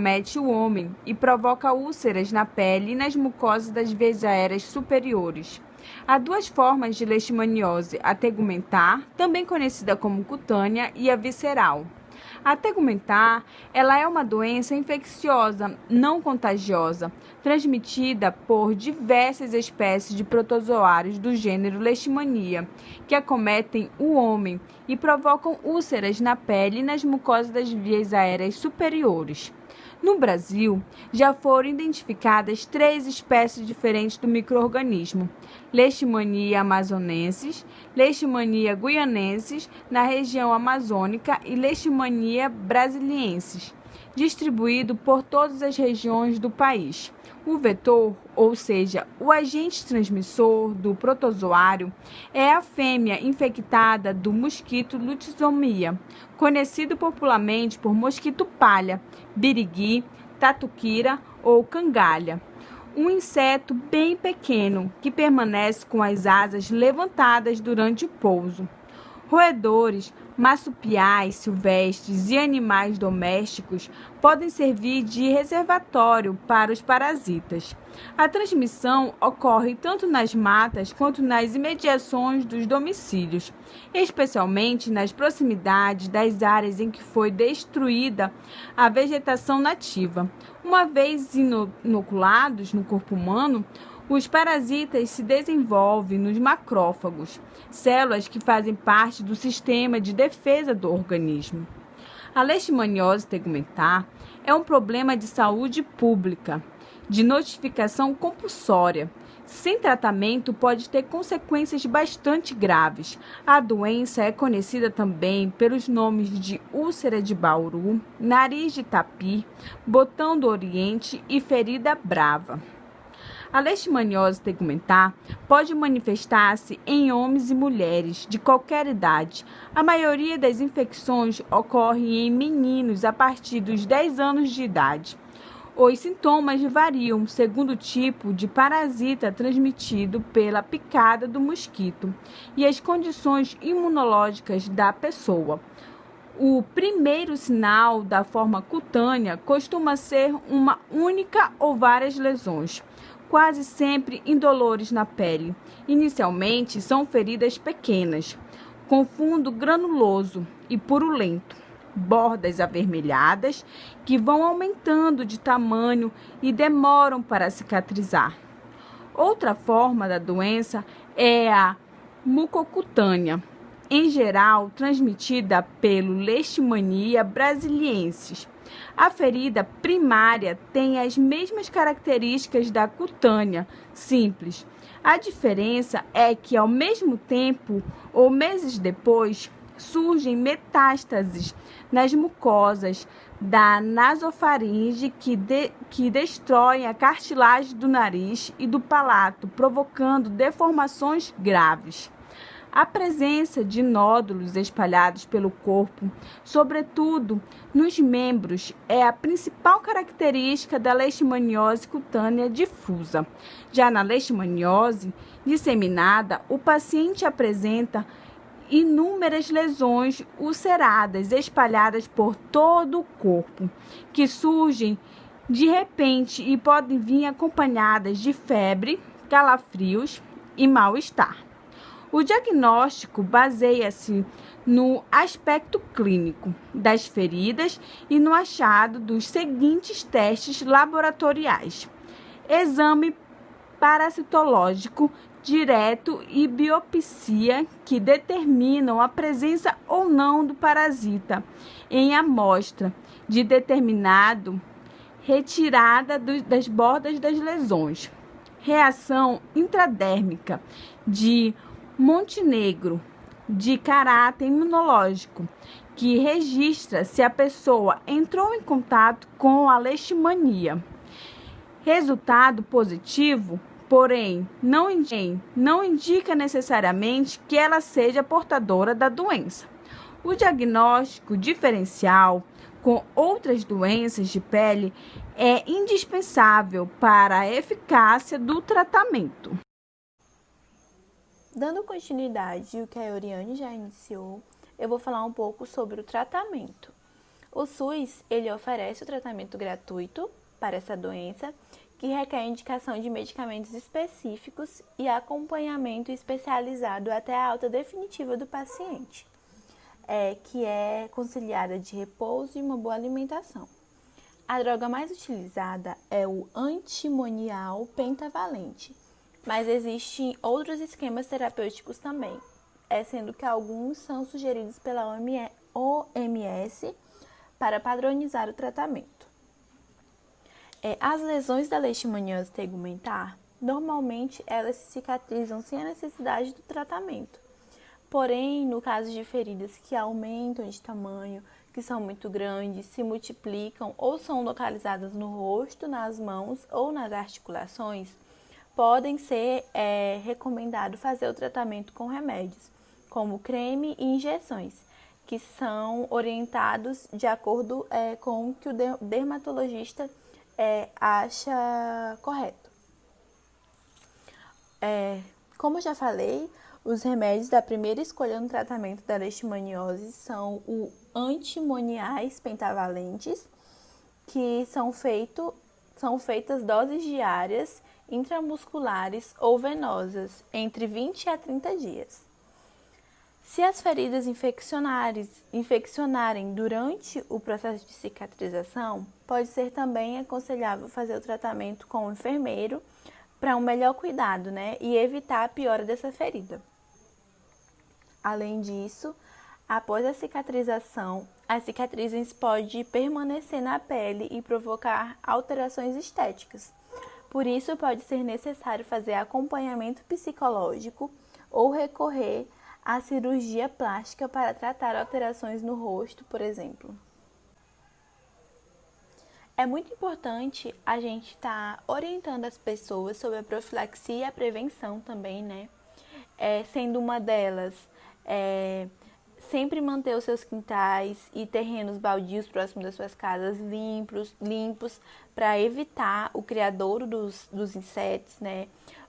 acomete o homem e provoca úlceras na pele e nas mucosas das vias aéreas superiores. Há duas formas de leishmaniose: a tegumentar, também conhecida como cutânea, e a visceral. A tegumentar, ela é uma doença infecciosa não contagiosa, transmitida por diversas espécies de protozoários do gênero Leishmania, que acometem o homem e provocam úlceras na pele e nas mucosas das vias aéreas superiores. No Brasil, já foram identificadas 3 espécies diferentes do micro-organismo: Leishmania amazonensis, Leishmania guianensis, na região amazônica, e Leishmania brasiliensis, distribuído por todas as regiões do país. O vetor, ou seja, o agente transmissor do protozoário, é a fêmea infectada do mosquito Lutzomia, conhecido popularmente por mosquito palha, birigui, tatuquira ou cangalha. Um inseto bem pequeno que permanece com as asas levantadas durante o pouso. Roedores, marsupiais silvestres e animais domésticos podem servir de reservatório para os parasitas. A transmissão ocorre tanto nas matas quanto nas imediações dos domicílios, especialmente nas proximidades das áreas em que foi destruída a vegetação nativa. Uma vez inoculados no corpo humano, os parasitas se desenvolvem nos macrófagos, células que fazem parte do sistema de defesa do organismo. A leishmaniose tegumentar é um problema de saúde pública, de notificação compulsória. Sem tratamento, pode ter consequências bastante graves. A doença é conhecida também pelos nomes de úlcera de Bauru, nariz de tapir, botão do Oriente e ferida brava. A leishmaniose tegumentar pode manifestar-se em homens e mulheres de qualquer idade. A maioria das infecções ocorre em meninos a partir dos 10 anos de idade. Os sintomas variam segundo o tipo de parasita transmitido pela picada do mosquito e as condições imunológicas da pessoa. O primeiro sinal da forma cutânea costuma ser uma única ou várias lesões, quase sempre indolores na pele. Inicialmente são feridas pequenas, com fundo granuloso e purulento, bordas avermelhadas que vão aumentando de tamanho e demoram para cicatrizar. Outra forma da doença é a mucocutânea, em geral transmitida pelo Leishmania brasiliensis. A ferida primária tem as mesmas características da cutânea simples. A diferença é que, ao mesmo tempo ou meses depois, surgem metástases nas mucosas da nasofaringe que destroem a cartilagem do nariz e do palato, provocando deformações graves. A presença de nódulos espalhados pelo corpo, sobretudo nos membros, é a principal característica da leishmaniose cutânea difusa. Já na leishmaniose disseminada, o paciente apresenta inúmeras lesões ulceradas espalhadas por todo o corpo, que surgem de repente e podem vir acompanhadas de febre, calafrios e mal-estar. O diagnóstico baseia-se no aspecto clínico das feridas e no achado dos seguintes testes laboratoriais: exame parasitológico direto e biopsia, que determinam a presença ou não do parasita em amostra de determinado, retirada das bordas das lesões. Reação intradérmica de Montenegro, de caráter imunológico, que registra se a pessoa entrou em contato com a leishmania. Resultado positivo, porém, não indica necessariamente que ela seja portadora da doença. O diagnóstico diferencial com outras doenças de pele é indispensável para a eficácia do tratamento. Dando continuidade ao que a Oriane já iniciou, eu vou falar um pouco sobre o tratamento. O SUS, ele oferece o tratamento gratuito para essa doença, que requer indicação de medicamentos específicos e acompanhamento especializado até a alta definitiva do paciente, que é conciliada de repouso e uma boa alimentação. A droga mais utilizada é o antimonial pentavalente, mas existem outros esquemas terapêuticos também, sendo que alguns são sugeridos pela OMS para padronizar o tratamento. As lesões da leishmaniose tegumentar, normalmente elas se cicatrizam sem a necessidade do tratamento. Porém, no caso de feridas que aumentam de tamanho, que são muito grandes, se multiplicam ou são localizadas no rosto, nas mãos ou nas articulações, podem ser recomendado fazer o tratamento com remédios, como creme e injeções, que são orientados de acordo com o que o dermatologista acha correto. Como já falei, os remédios da primeira escolha no tratamento da leishmaniose são o antimoniais pentavalentes, que são feitas doses diárias, intramusculares ou venosas, entre 20 a 30 dias. Se as feridas infeccionarem durante o processo de cicatrização, pode ser também aconselhável fazer o tratamento com o enfermeiro para um melhor cuidado, e evitar a piora dessa ferida. Além disso, após a cicatrização, as cicatrizes podem permanecer na pele e provocar alterações estéticas. Por isso, pode ser necessário fazer acompanhamento psicológico ou recorrer à cirurgia plástica para tratar alterações no rosto, por exemplo. É muito importante a gente estar orientando as pessoas sobre a profilaxia e a prevenção também, sendo uma delas, sempre manter os seus quintais e terrenos baldios próximos das suas casas limpos para evitar o criadouro dos insetos,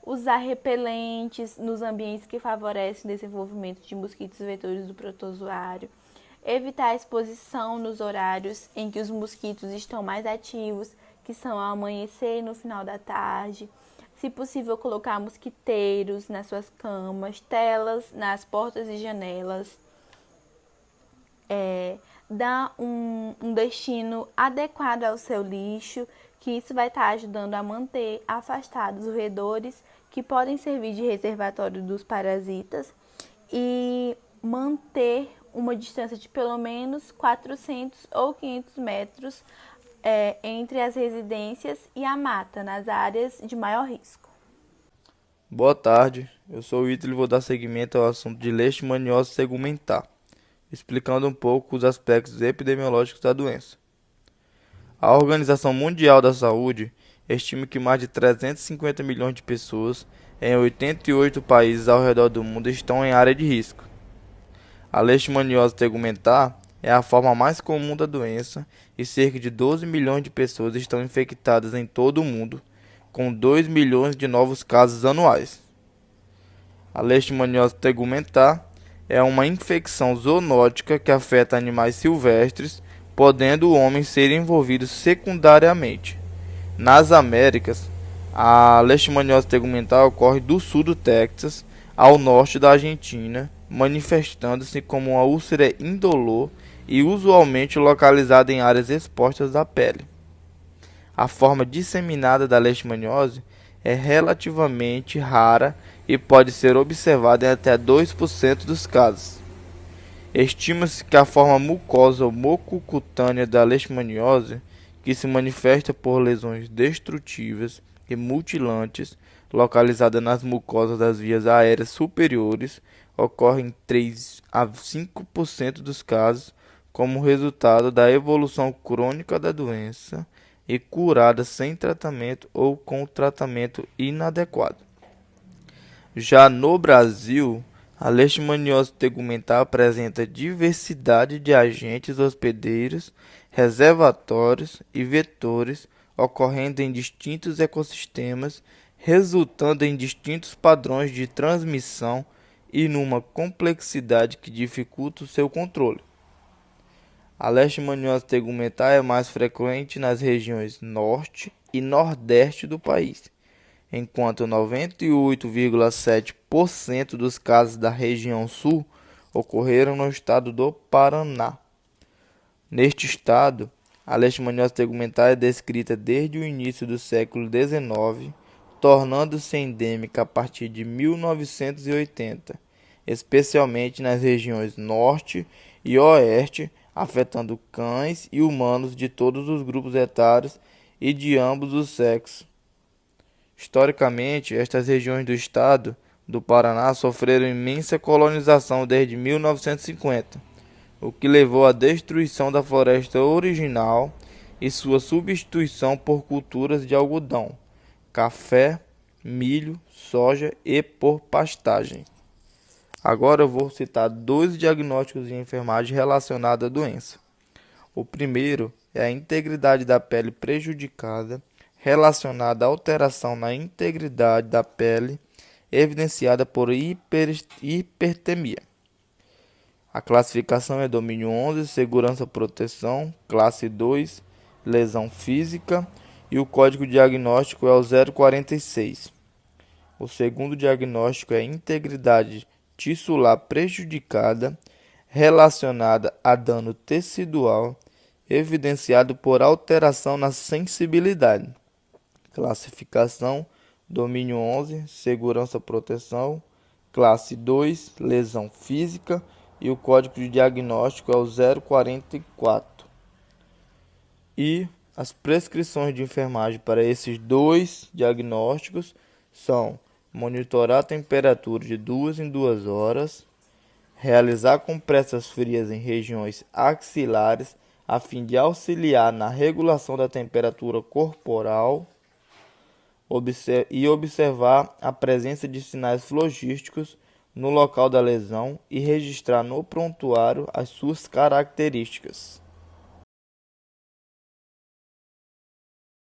Usar repelentes nos ambientes que favorecem o desenvolvimento de mosquitos vetores do protozoário. Evitar a exposição nos horários em que os mosquitos estão mais ativos, que são ao amanhecer e no final da tarde. Se possível, colocar mosquiteiros nas suas camas, telas nas portas e janelas. Dar um destino adequado ao seu lixo, que isso vai estar ajudando a manter afastados os roedores que podem servir de reservatório dos parasitas e manter uma distância de pelo menos 400 ou 500 metros entre as residências e a mata, nas áreas de maior risco. Boa tarde, eu sou o Ítalo e vou dar seguimento ao assunto de leishmaniose tegumentar, explicando um pouco os aspectos epidemiológicos da doença. A Organização Mundial da Saúde estima que mais de 350 milhões de pessoas em 88 países ao redor do mundo estão em área de risco. A leishmaniose tegumentar é a forma mais comum da doença e cerca de 12 milhões de pessoas estão infectadas em todo o mundo, com 2 milhões de novos casos anuais. A leishmaniose tegumentar é uma infecção zoonótica que afeta animais silvestres, podendo o homem ser envolvido secundariamente. Nas Américas, a leishmaniose tegumentar ocorre do sul do Texas ao norte da Argentina, manifestando-se como uma úlcera indolor e usualmente localizada em áreas expostas da pele. A forma disseminada da leishmaniose é relativamente rara e pode ser observada em até 2% dos casos. Estima-se que a forma mucosa ou mucocutânea da leishmaniose, que se manifesta por lesões destrutivas e mutilantes localizadas nas mucosas das vias aéreas superiores, ocorre em 3 a 5% dos casos como resultado da evolução crônica da doença e curada sem tratamento ou com tratamento inadequado. Já no Brasil, a leishmaniose tegumentar apresenta diversidade de agentes hospedeiros, reservatórios e vetores ocorrendo em distintos ecossistemas, resultando em distintos padrões de transmissão e numa complexidade que dificulta o seu controle. A leishmaniose tegumentar é mais frequente nas regiões norte e nordeste do país, enquanto 98,7% dos casos da região sul ocorreram no estado do Paraná. Neste estado, a leishmaniose tegumentar é descrita desde o início do século XIX, tornando-se endêmica a partir de 1980, especialmente nas regiões norte e oeste, afetando cães e humanos de todos os grupos etários e de ambos os sexos. Historicamente, estas regiões do estado do Paraná sofreram imensa colonização desde 1950, o que levou à destruição da floresta original e sua substituição por culturas de algodão, café, milho, soja e por pastagem. Agora eu vou citar dois diagnósticos de enfermagem relacionados à doença. O primeiro é a integridade da pele prejudicada, relacionada à alteração na integridade da pele, evidenciada por hipertemia. A classificação é domínio 11, segurança proteção, classe 2, lesão física, e o código diagnóstico é o 046. O segundo diagnóstico é integridade tissular prejudicada, relacionada a dano tecidual, evidenciado por alteração na sensibilidade. Classificação domínio 11, segurança proteção, classe 2, lesão física, e o código de diagnóstico é o 044. E as prescrições de enfermagem para esses dois diagnósticos são monitorar a temperatura de 2 em 2 horas, realizar compressas frias em regiões axilares a fim de auxiliar na regulação da temperatura corporal e observar a presença de sinais flogísticos no local da lesão e registrar no prontuário as suas características.